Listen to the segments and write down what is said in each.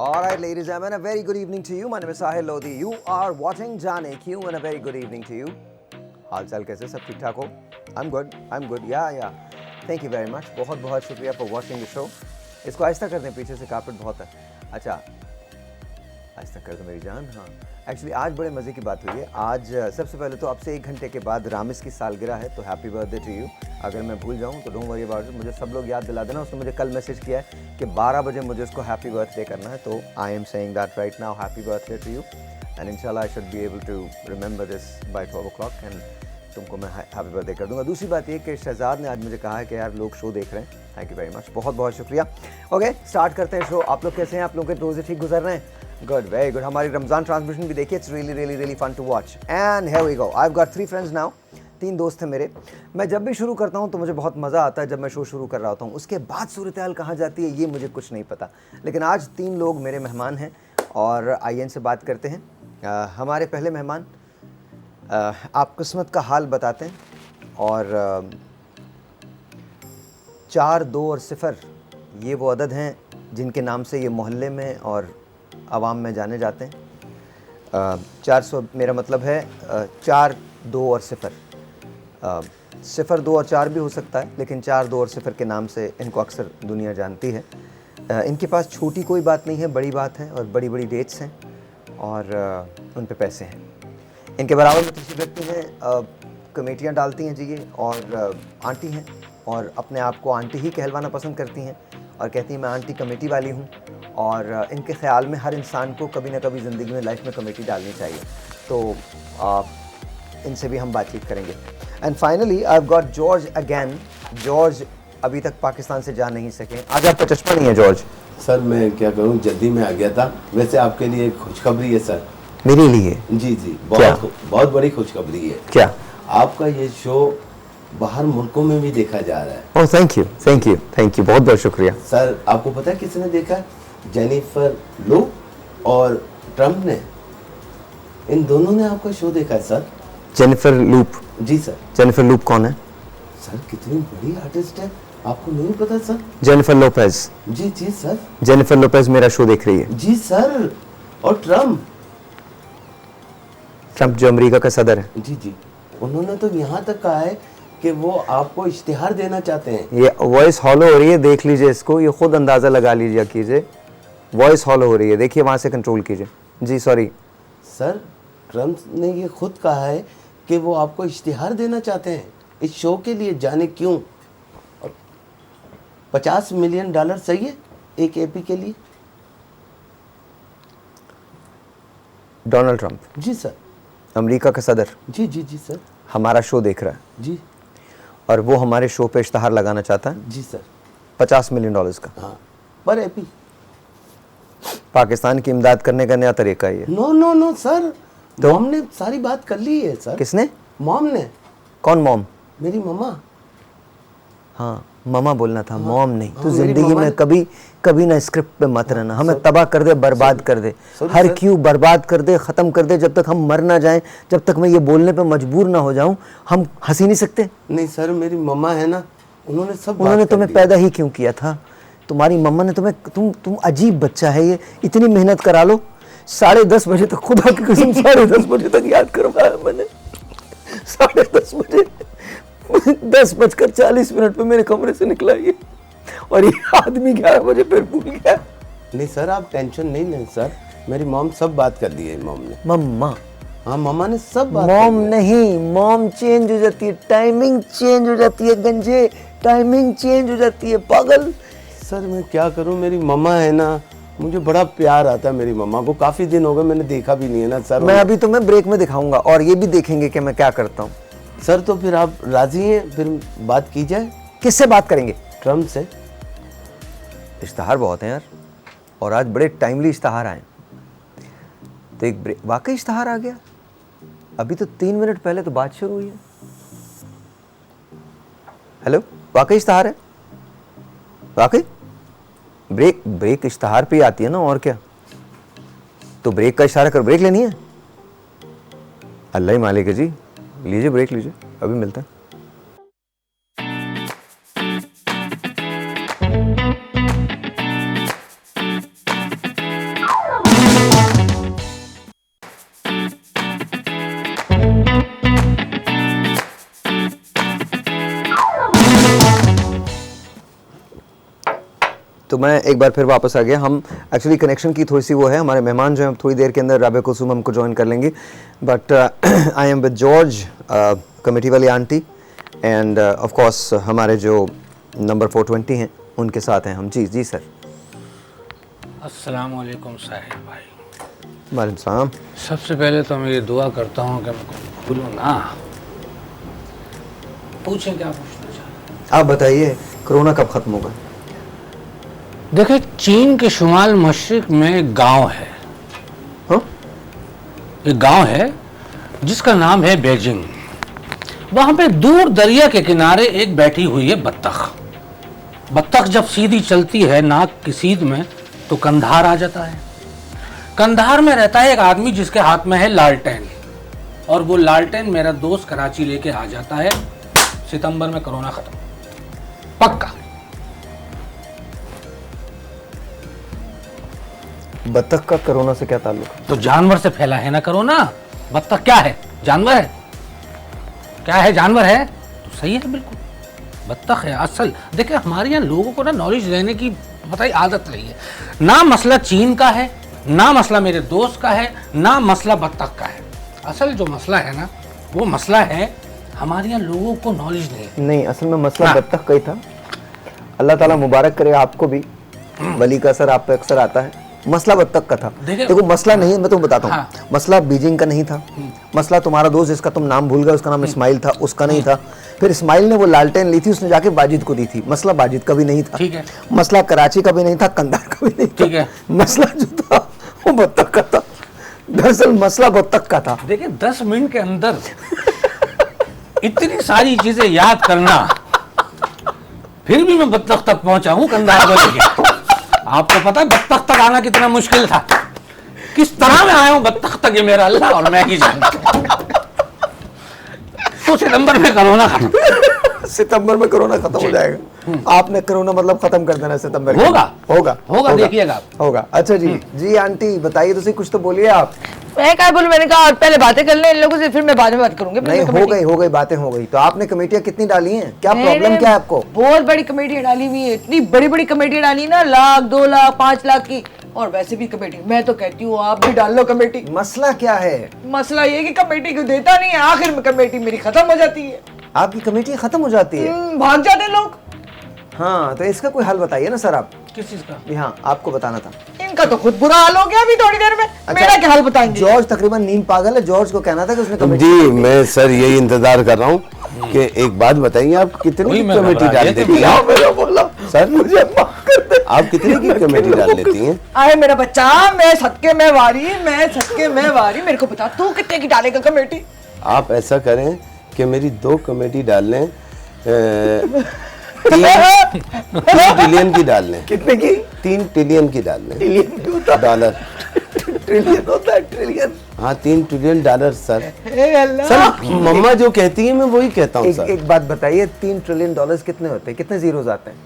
All right, ladies and gentlemen, a very good evening to you. My name is Sahil Lodi. You are watching Jaane Kyun, and a very good evening to you. हाल चाल कैसे, सब ठीक ठाक हो? I'm good. Yeah. Thank you very much. बहुत बहुत शुक्रिया for watching the show. इसको आहिस्ता कर दें, पीछे से कारपेट बहुत है. अच्छा, आहिस्ता कर दो मेरी जान. हाँ, एक्चुअली आज बड़े मज़े की बात हुई है. आज सबसे पहले तो अब से 1 घंटे के बाद रामिस की सालगिरह है, तो हैप्पी बर्थडे टू यू. अगर मैं भूल जाऊँ तो डोंट वरी अबाउट इट. मुझे सब लोग याद दिला देना. उसने मुझे कल मैसेज किया है कि 12 बजे मुझे उसको हैप्पी बर्थडे करना है, तो I am saying that right now. Happy birthday to you and इंशाल्लाह I should be able to remember this by 12 o'clock and तुमको मैं हैप्पी बर्थडे कर दूंगा. दूसरी बात ये कि शहजाद ने आज मुझे कहा है कि यार लोग शो देख रहे हैं. थैंक यू वेरी मच, बहुत बहुत शुक्रिया. ओके, स्टार्ट करते हैं शो. आप लोग कैसे हैं? आप लोगों के रोज़े ठीक गुजर रहे हैं? Good, very good. हमारी रमज़ान ट्रांसमिशन भी देखिए. It's really fun to watch. And here we go. I have got 3 friends now. 3 दोस्त हैं मेरे. मैं जब भी शुरू करता हूँ तो मुझे बहुत मज़ा आता है जब मैं शो शुरू कर रहा होता हूँ. उसके बाद सूरत हाल कहाँ जाती है ये मुझे कुछ नहीं पता. लेकिन आज 3 लोग मेरे मेहमान हैं और आइए इनसे बात करते हैं. हमारे पहले मेहमान, आप किस्मत का हाल बताते हैं और 4, 2 और 0 ये वो अदद हैं जिनके नाम से ये मोहल्ले में और आवाम में जाने जाते हैं. 400 मेरा मतलब है 4, 2 और 0. 0, 2 और 4 भी हो सकता है, लेकिन 4, 2 और 0 के नाम से इनको अक्सर दुनिया जानती है. इनके पास छोटी कोई बात नहीं है, बड़ी बात है और बड़ी बड़ी डेट्स हैं और उन पे पैसे हैं. इनके बराबर में तीसरी व्यक्ति हैं, कमेटियाँ डालती हैं जी ये, और आंटी हैं और अपने आप को आंटी ही कहलवाना पसंद करती हैं और कहती हैं मैं आंटी कमेटी वाली हूँ. और इनके ख़्याल में हर इंसान को कभी ना कभी ज़िंदगी में लाइफ में कमेटी डालनी चाहिए. तो इनसे भी हम बातचीत करेंगे. And finally I have got George again. George अभी तक पाकिस्तान से जा नहीं सके. आज आपका चश्मा नहीं है जॉर्ज. सर मैं क्या करूं, जल्दी में आ गया था. वैसे आपके लिए एक खुशखबरी है सर. मेरे लिए? जी, बहुत बड़ी खुशखबरी है. क्या? आपका ये शो बाहर मुल्कों में भी देखा जा रहा है. ओह थैंक यू, बहुत बहुत शुक्रिया. सर आपको पता है किसने देखा? जेनिफर लूप और ट्रम्प ने. इन दोनों ने आपका शो देखा है सर. Jennifer Loop? जी सर. जेनिफर लूप कौन है? सर कितनी बड़ी आर्टिस्ट है, आपको नहीं पता सर? Jennifer Lopez? जी सर. जेनिफर लोपेज मेरा शो देख रही है. जी सर. और ट्रम्प जो अमेरिका का सदर है. जी, उन्होंने तो यहाँ तक कहा है कि वो आपको इश्तिहार देना चाहते हैं. ये वॉइस हॉलो हो रही है, देख लीजिए इसको, ये खुद अंदाज़ा लगा लीजिए कीजिए. वॉइस हॉलो हो रही है, देखिए वहाँ से कंट्रोल कीजिए. जी सॉरी सर. ट्रम्प ने ये खुद कहा है कि वो आपको इश्तिहार देना चाहते हैं इस शो के लिए. जाने क्यों. और $50 मिलियन सही है एक एपी के लिए. Donald Trump? जी सर. अमेरिका का सदर? जी सर. हमारा शो देख रहा है जी, और वो हमारे शो पे इश्तहार लगाना चाहता है. जी सर. $50 मिलियन का. हाँ, पर एपी. पाकिस्तान की इमदाद करने का नया तरीका है ये. No sir. तो मॉम ने सारी बात कर ली है सर. किसने? मॉम ने. कौन मॉम? मेरी मम्मा. हाँ, मामा बोलना था, मॉम नहीं. तो जिंदगी में कभी ना स्क्रिप्ट पे मत रहना. हमें तबाह कर दे, बर्बाद कर दे, हर क्यों बर्बाद कर दे, ख़त्म कर दे. जब तक हम मर ना जाएं, जब तक मैं ये बोलने पे मजबूर ना हो जाऊं, हम हंसी नहीं सकते. नहीं सर, मेरी मम्मा है ना, उन्होंने तुम्हें पैदा ही क्यों किया था? तुम्हारी मम्मा ने तुम्हें, तुम अजीब बच्चा है ये. इतनी मेहनत करा लो. 10:30 बजे तक, खुदा की कसम 10:30 बजे तक याद करवाया मैंने. 10:30 बजे 10:40 पे मेरे कमरे से निकला ये, और ये आदमी 11 बजे फिर भूल गया. नहीं सर, आप टेंशन नहीं लें सर. मेरी मॉम सब बात कर दी है. मॉम ने. मम्मा? हाँ, मम्मा ने सब बात. मॉम नहीं, मॉम चेंज हो जाती है, टाइमिंग चेंज हो जाती है गंजे, टाइमिंग चेंज हो जाती है पागल. सर मैं क्या करूं, मेरी मम्मा है ना, मुझे बड़ा प्यार आता है मेरी मम्मा को. काफ़ी दिन हो गए मैंने देखा भी नहीं है ना सर. मैं अभी तुम्हें ब्रेक में दिखाऊंगा और ये भी देखेंगे कि मैं क्या करता हूँ. सर तो फिर आप राजी हैं, फिर बात की जाए. किससे बात करेंगे? ट्रम्प से. इश्तहार बहुत हैं यार, और आज बड़े टाइमली इश्तहार आए. तो एक ब्रेक, वाकई इश्तहार आ गया. अभी तो 3 मिनट पहले तो बात शुरू हुई है. हेलो, वाकई इश्तहार है? वाकई ब्रेक इश्तहार पे ही आती है ना, और क्या. तो ब्रेक का इशारा कर, ब्रेक लेनी है. अल्लाह ही मालिक है जी. लीजिए ब्रेक लीजिए, अभी मिलते हैं. तो मैं एक बार फिर वापस आ गया। हम एक्चुअली कनेक्शन की थोड़ी सी वो है, हमारे मेहमान जो हैं थोड़ी देर के अंदर राबिया कुलसूम हमको ज्वाइन कर लेंगी, but I am with George, committee वाली आंटी, एंड ऑफ कोर्स हमारे जो नंबर 420 हैं उनके साथ हैं हम। जी सर। अस्सलाम वालेकुम साहिर भाई। वालेकुम सलाम। सबसे पहले तो मैं ये दुआ करता हूँ कि मैं भूलूँ ना। पूछें क्या पूछना चाहते आप बताइए कोरोना कब ख़त्म होगा? हैं? देखिए, चीन के शुमाल मशरिक में एक गांव है। हाँ? एक गांव है जिसका नाम है बेजिंग। वहाँ पे दूर दरिया के किनारे एक बैठी हुई है बत्तख। बत्तख जब सीधी चलती है नाक की सीध में तो कंधार आ जाता है। कंधार में रहता है एक आदमी जिसके हाथ में है लालटेन, और वो लालटेन मेरा दोस्त कराची लेके आ जाता है। सितंबर में कोरोना खत्म पक्का। बत्तख का कोरोना से क्या ताल्लुक? तो जानवर से फैला है ना कोरोना। बत्तख क्या है? जानवर है। क्या है? जानवर है। तो सही है, बिल्कुल बत्तख है असल। देखिए, हमारे यहाँ लोगों को ना नॉलेज लेने की बताई आदत रही है। ना मसला चीन का है, ना मसला मेरे दोस्त का है, ना मसला बत्तख का है। असल जो मसला है ना, वो मसला है हमारे यहाँ लोगों को नॉलेज नहीं है। नहीं, असल में मसला हाँ। बत्तख का ही था। अल्लाह ताला मुबारक करे आपको भी, वली का असर आप पे अक्सर आता है। मसला बत्तख का था। देखो मसला नहीं है, मैं तुम्हें बताता हूँ। हाँ। मसला बीजिंग का नहीं था। मसला तुम्हारा दोस्त जिसका तुम नाम भूल गए, उसका नाम इस्माइल था, उसका नहीं था। फिर इस्माइल ने वो लालटेन ली थी, उसने जाके बाजिद को दी थी। मसला बाजिद का भी नहीं था। ठीक है। मसला कराची का भी नहीं था, कंधार का भी नहीं था। ठीक है। मसला जो था वो बत्तख का था। दरअसल मसला बत्तख का था। देखिए, 10 मिनट के अंदर इतनी सारी चीजें याद करना, फिर भी मैं बत्तख तक पहुंचा हूं कंधार को लेके। आपको पता है बत्तख तक आना कितना मुश्किल था? किस तरह मैं आया हूं बत्तख तक, ये मेरा अल्लाह और मैं ही जानता हूं। तो सितंबर में कोरोना खत्म। सितंबर में कोरोना खत्म हो जाएगा। आपने कोरोना मतलब खत्म कर देना सितंबर में। होगा देखिएगा आप। होगा। अच्छा जी आंटी बताइए, तो कुछ तो बोलिए आप। मैं क्या बोलूं, मैंने कहा पहले बातें कर लें इन लोगों से, फिर मैं बाद में बात करूंगी। नहीं, हो गई बातें हो गई। तो आपने कमेटियां कितनी डाली हैं? क्या प्रॉब्लम क्या है आपको? बहुत बड़ी कमेटियां डाली हुई है, इतनी बड़ी बड़ी कमेटियां डाली ना, 1 लाख 2 लाख 5 लाख की। और वैसे भी कमेटी, मैं तो कहती हूँ आप भी डाल लो कमेटी। मसला क्या है? मसला ये कि कमेटी को देता नहीं है, आखिर में कमेटी मेरी खत्म हो जाती है। आपकी कमेटी खत्म हो जाती है? भाग जाते लोग। हाँ, तो इसका कोई हल बताइए ना सर आप। किस चीज का? जी हाँ, आपको बताना था। इनका तो खुद बुरा हाल हो गया अभी थोड़ी देर में। मेरा क्या हाल बताएंगे? जॉर्ज तकरीबन नींद पागल है। जॉर्ज को कहना था कि उसने कमेटी। जी मैं सर यही इंतजार कर रहा हूँ कि एक बात बताइए, आप कितने वही की मैं कमेटी घबरा डाल गया देती था। हैं? मैंने बोला सर मुझे माफ कर दे। आप कितने की कमेटी डाल लेती हैं? आए मेरा बच्चा, मैं सदके में वारी, मेरे को बता तू कितने की डालेगा कमेटी? आप ऐसा करें कि मेरी 2 कमेटी डाल लें, 3 ट्रिलियन की डाल लें। कितने की? 3 ट्रिलियन की डाल लें। ट्रिलियन क्यों होता है? डॉलर। ट्रिलियन होता है, ट्रिलियन। हाँ 3 ट्रिलियन डॉलर सर। हे अल्लाह। सर मम्मा जो कहती है मैं वही कहता हूँ सर। एक बात बताइए, 3 ट्रिलियन डॉलर्स कितने होते हैं? कितने जीरोस आते हैं?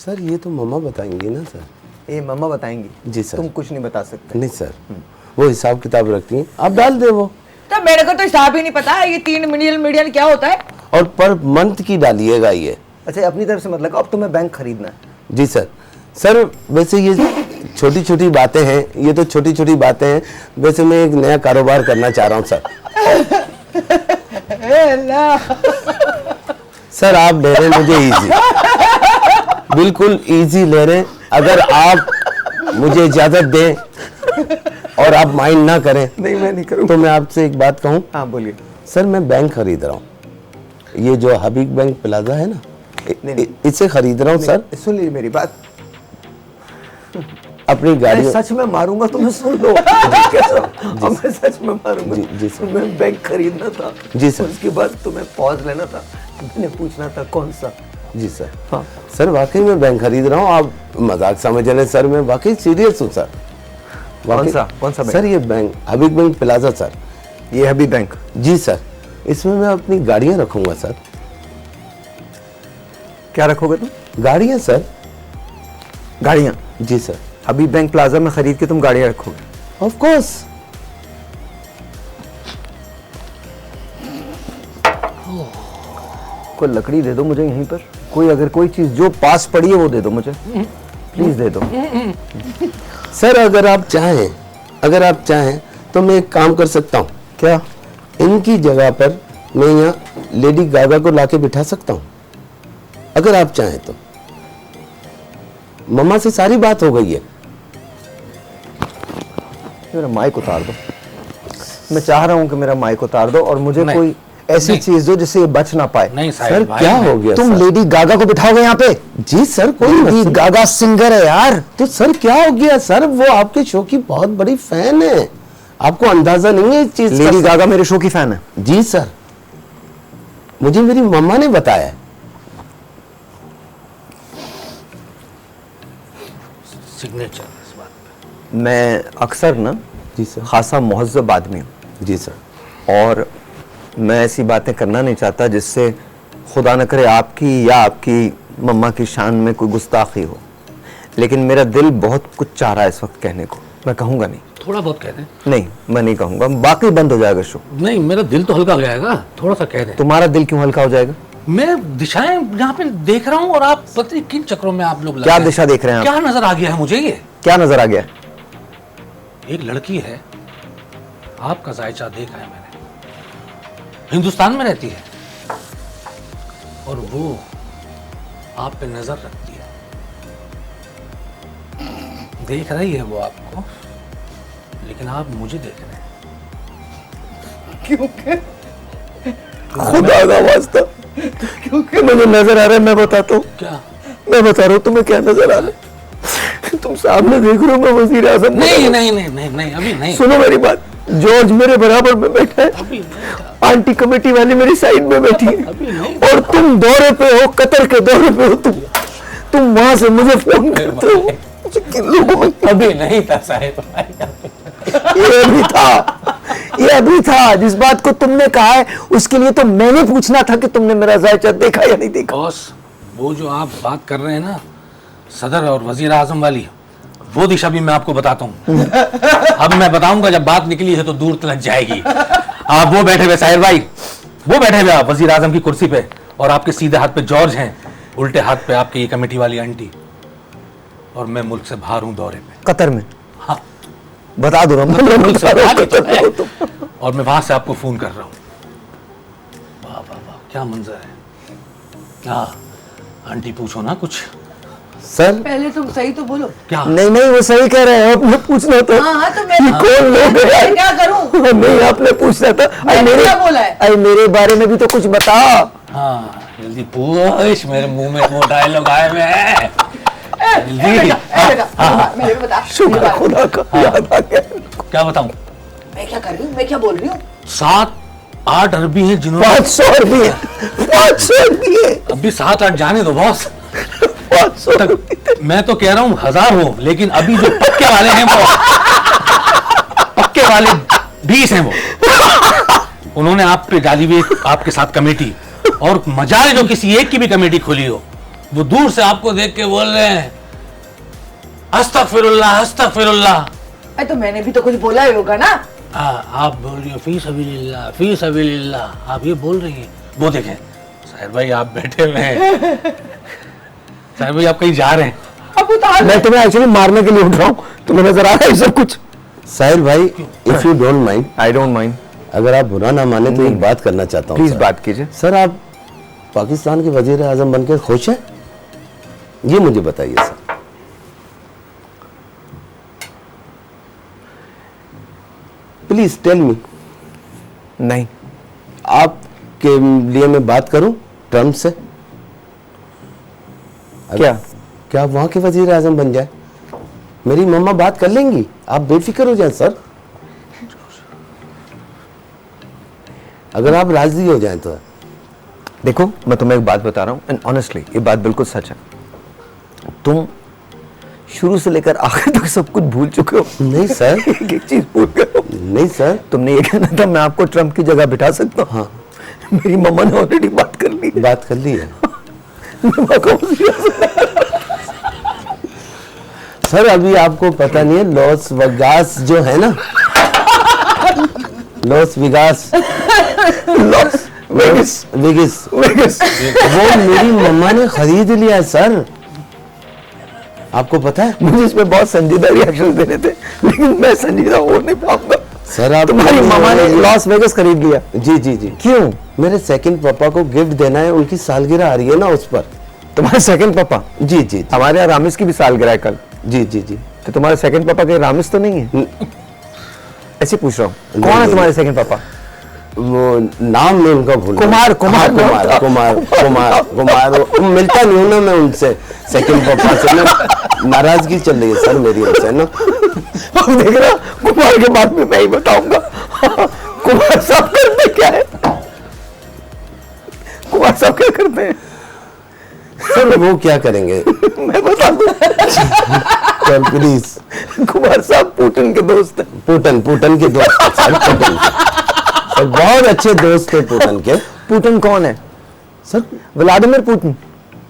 सर ये तो मम्मा बताएंगी ना सर। ये मम्मा बताएंगी। जी सर। तुम कुछ नहीं बता सकते। नहीं सर, वो हिसाब किताब रखती हैं, आप डाल दे वो। तो मेरे को तो हिसाब ही नहीं पता है ये 3 मिलियन क्या होता है। और पर मंथ की डालिएगा ये। अच्छा, अपनी तरफ से मतलब अब तुम्हें बैंक खरीदना है? जी सर। सर वैसे ये छोटी छोटी बातें हैं, ये तो छोटी छोटी बातें हैं। वैसे मैं एक नया कारोबार करना चाह रहा हूँ सर। हे अल्लाह। सर आप ले रहे हैं मुझे इजी, बिल्कुल इजी ले रहे हैं। अगर आप मुझे इजाजत दें और आप माइंड ना करें नहीं, मैं नहीं करूँगा। तो मैं आपसे एक बात कहूँ। हाँ बोलिए। सर मैं बैंक खरीद रहा हूँ, ये जो हबीब बैंक प्लाजा है ना, नहीं। इसे खरीद रहा हूँ सर। सुन लीजिए मेरी बात। अपनी गाड़ी सच में मारूंगा, तुम्हें सुन लो। मैं सच में मारूंगा। जी सर। तुम्हें बैंक खरीदना था। जी सर। उसके बाद तुम्हें पॉज लेना था, मैंने पूछना था कौन सा। जी सर। हाँ। सर वाकई में बैंक खरीद रहा हूँ, आप मजाक समझ रहे हैं सर, मैं वाकई सीरियस हूँ सर। कौन सा बैंक? सर ये बैंक हबीब बैंक प्लाजा सर। ये हबीब बैंक? जी सर। इसमें मैं अपनी गाड़ियाँ रखूंगा सर। क्या रखोगे तुम? गाड़ियाँ सर। गाड़ियाँ? जी सर। हबीब बैंक प्लाजा में खरीद के तुम गाड़ियाँ रखोगे? Of course. कोई लकड़ी दे दो मुझे यहीं पर, कोई अगर कोई चीज जो पास पड़ी है वो दे दो मुझे। प्लीज दे दो। सर अगर आप चाहें तो मैं एक काम कर सकता हूँ। क्या? इनकी जगह पर मैं यहाँ लेडी गागा को लाके बिठा सकता हूँ, अगर आप चाहें तो। मम्मा से सारी बात हो गई है। मेरा माइक उतार दो, मैं चाह रहा हूँ कि मेरा माइक उतार दो और मुझे नहीं, कोई ऐसी नहीं। चीज दो जिससे ये बच ना पाए। नहीं सर साहिल भाई, क्या हो गया? तुम सर? लेडी गागा को बिठाओगे यहाँ पे? जी सर, कोई लेडी मसला- गागा सिंगर है यार। तो सर क्या हो गया सर? वो आपके शो की बहुत बड़ी फैन है, आपको अंदाजा नहीं है इस चीज का। लेडी गागा मेरे शो की फैन है। जी सर, मुझे मेरी मम्मा ने बताया है। सिग्नेचर इस बात पे। मैं अक्सर ना जी सर। खासा मुहज्जब आदमी हूँ जी सर। और मैं ऐसी बातें करना नहीं चाहता जिससे खुदा न करे आपकी या आपकी मम्मा की शान में कोई गुस्ताखी हो, लेकिन मेरा दिल बहुत कुछ चाह रहा है इस वक्त कहने को। मैं कहूँगा नहीं। थोड़ा बहुत कह दें। नहीं, मैं नहीं कहूँगा, बाकी बंद हो जाएगा शो। नहीं, मेरा दिल तो हल्का हो जाएगा, थोड़ा सा कह दें। तुम्हारा दिल क्यों हल्का हो जाएगा? मैं दिशाएं यहाँ पे देख रहा हूँ और आप पता नहीं किन चक्रों में आप लोग लगे क्या हैं। दिशा देख रहे हैं आप? क्या नजर आ गया है मुझे? ये क्या नजर आ गया? एक लड़की है, आपका जायचा देखा है मैंने, हिंदुस्तान में रहती है और वो आप पे नजर रखती है। देख रही है वो आपको, लेकिन आप मुझे देख रहे हैं। खुदा का वास्ता, क्योंकि मुझे नजर आ रहा है, मैं बताता हूँ। क्या? मैं बता रहा हूँ तुम्हें क्या नजर आ रहा है। तुम सामने देख रहे हो मैं वजीर आजम। नहीं नहीं नहीं नहीं नहीं, अभी नहीं। सुनो मेरी बात, जॉर्ज मेरे बराबर में बैठा है, अभी नहीं, आंटी कमेटी वाली मेरी साइड में बैठी है, अभी नहीं। और तुम दौरे पे हो, कतर के दौरे पे हो। तुम वहां से मुझे फोन करते हो। किन लोगों में अभी नहीं था साहिब भाई। ये अभी था। जिस बात को तुमने कहा है उसके लिए तो मैंने पूछना था कि तुमने मेरा जायचा देखा या नहीं देखा। बॉस, वो जो आप बात कर रहे हैं ना सदर और वजीर आजम वाली, वो दिशा भी मैं आपको बताता हूँ। अब मैं बताऊंगा, जब बात निकली है तो दूर तक जाएगी। आप वो बैठे हुए साहिर भाई, वो बैठे हुए आप वजीर आजम की कुर्सी पे, और आपके सीधे हाथ पे जॉर्ज हैं, उल्टे हाथ पे आपकी ये कमेटी वाली आंटी, और मैं मुल्क से बाहर हूँ दौरे पे। कतर में? हाँ, बता दो ना, मैं मुल्क से बाहर हूँ, कतर में हो तुम। और मैं वहां से आपको फोन कर रहा हूँ। वाह वाह वाह, क्या मंजर है। हाँ, आंटी पूछो ना कुछ। सर पहले तुम सही तो बोलो। क्या? नहीं नहीं, वो सही कह रहे हैं, आपने पूछना था। हाँ तो मैं ये कौन लोग हैं यार? मैं क्या करूं? नहीं, आपने पूछना था। मैंने क्या बोला है? अरे मेरे बारे में भी तो कुछ बता। हाँ, जल्दी पूछ, मेरे मुंह में वो डायलॉग आए हुए हैं। जल्दी। मैं बता शुक्र खुदा का, याद आ गया। क्या बताऊं? मैं क्या कर रही हूँ, मैं क्या बोल रही हूँ? 7-8 अरबी हैं जिन्होंने, 500 रुपये, 500 रुपये, अभी 7-8 जाने दो बॉस। 500 तक मैं तो कह रहा हूँ 1000 हो, लेकिन अभी जो पक्के वाले हैं वो पक्के वाले 20 हैं। वो उन्होंने आप पे डाली हुई आपके साथ कमेटी, और मजाल जो किसी एक की भी कमेटी खुली हो, वो दूर से आपको देख के बोल रहे हैं अस्तगफिरुल्लाह अस्तगफिरुल्लाह। अरे तो मैंने भी तो कुछ बोला ही होगा ना। आप बोल रही हो फी सबीलिल्लाह फी सबीलिल्लाह, आप ये बोल रही हैं। वो देखें साहिर भाई, आप बैठे हुए हैं। साहिर भाई, आप कहीं जा रहे हैं? अब उतार मैं तुम्हें एक्चुअली मारने के लिए उठ रहा हूँ, तुम्हें नजर आ रहा है सब कुछ? साहिर भाई, if you don't mind, I don't mind. अगर आप बुरा ना माने तो एक बात करना चाहता हूँ। Please sir. बात कीजिए। सर, आप पाकिस्तान के वजीर आजम बनकर खुश हैं? ये मुझे बताइए सर। Please tell me. नहीं, आपके लिए मैं बात करूं ट्रम्प से? क्या? क्या आप वहां के वजीर आजम बन जाए? मेरी मम्मा बात कर लेंगी, आप बेफिक्र हो जाएं सर। अगर आप राजी हो जाएं तो। देखो, मैं तुम्हें एक बात बता रहा हूँ, एंड ऑनेस्टली ये बात बिल्कुल सच है। तुम शुरू से लेकर आखिर तक सब कुछ भूल चुके हो। नहीं सर। एक चीज भूल गए हो। नहीं सर। तुमने ये कहना था मैं आपको ट्रम्प की जगह बिठा सकता हूँ। हाँ, मेरी मम्मा ने ऑलरेडी बात कर ली है। बात कर ली है। सर, अभी आपको पता नहीं है, लॉस वेगास जो है ना, Las Vegas, Las Vegas, Vegas, Vegas, वो मेरी मम्मा ने खरीद लिया है सर। आपको पता है मुझे इसमें बहुत संजीदा रिएक्शन देने थे, लेकिन मैं संजीदा हो नहीं पाऊंगा। सर, आप तुम्हारी मामा ने लॉस वेगस खरीद लिया? जी जी जी। क्यों? मेरे सेकंड पापा को गिफ्ट देना है, उनकी सालगिरह आ रही है ना उस पर। तुम्हारे सेकंड पापा? जी जी जी हमारे यहाँ रामिस की भी सालगिरह है कल। जी जी जी। तो तुम्हारे सेकंड पापा के रामिस तो नहीं है? ऐसे पूछ रहा हूँ, कौन है नहीं। तुम्हारे सेकंड पापा? वो नाम में उनका भूल गया। कुमार, कुमार, हाँ, कुमार कुमार कुमार कुमार वो मिलता नहीं हूँ ना मैं उनसे, सेकंड पापा से ना नाराजगी चल रही है सर मेरी उनसे ना। अब देख रहा, कुमार के बाद में मैं ही बताऊंगा। कुमार साहब करते क्या है? कुमार साहब क्या करते हैं? सर वो क्या करेंगे मैं बता दूं। Sir please. कुमार साहब पुतिन के दोस्त हैं। पुटन के दोस्त हैं सर, पुटन सर बहुत अच्छे दोस्त थे पुटन के। पुतिन कौन है? Sir Vladimir Putin.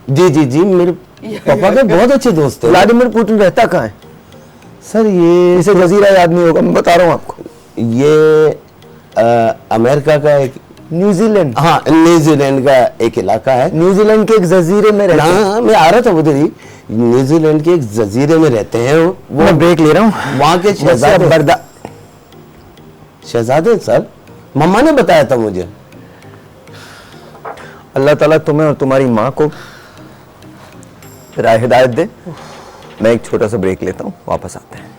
जी जी जी, मेरे पापा के बहुत अच्छे दोस्त थे। व्लादिमीर पुतिन रहता कहाँ है? सर ये इसे जजीरा याद नहीं होगा, मैं बता रहा हूँ आपको। ये अमेरिका का एक, न्यूजीलैंड। हाँ न्यूजीलैंड का एक इलाका है। न्यूजीलैंड के एक जजीरे में रहते हैं। हाँ मैं आ रहा था उधर ही, न्यूजीलैंड के एक जजीरे में रहते हैं वो। मैं ब्रेक ले रहा हूँ। वहाँ के शहजादे, शहजादे सर, मम्मा ने बताया था मुझे। अल्लाह ताला तुम्हें और तुम्हारी माँ को राह हिदायत दे। मैं एक छोटा सा ब्रेक लेता हूँ, वापस आते हैं।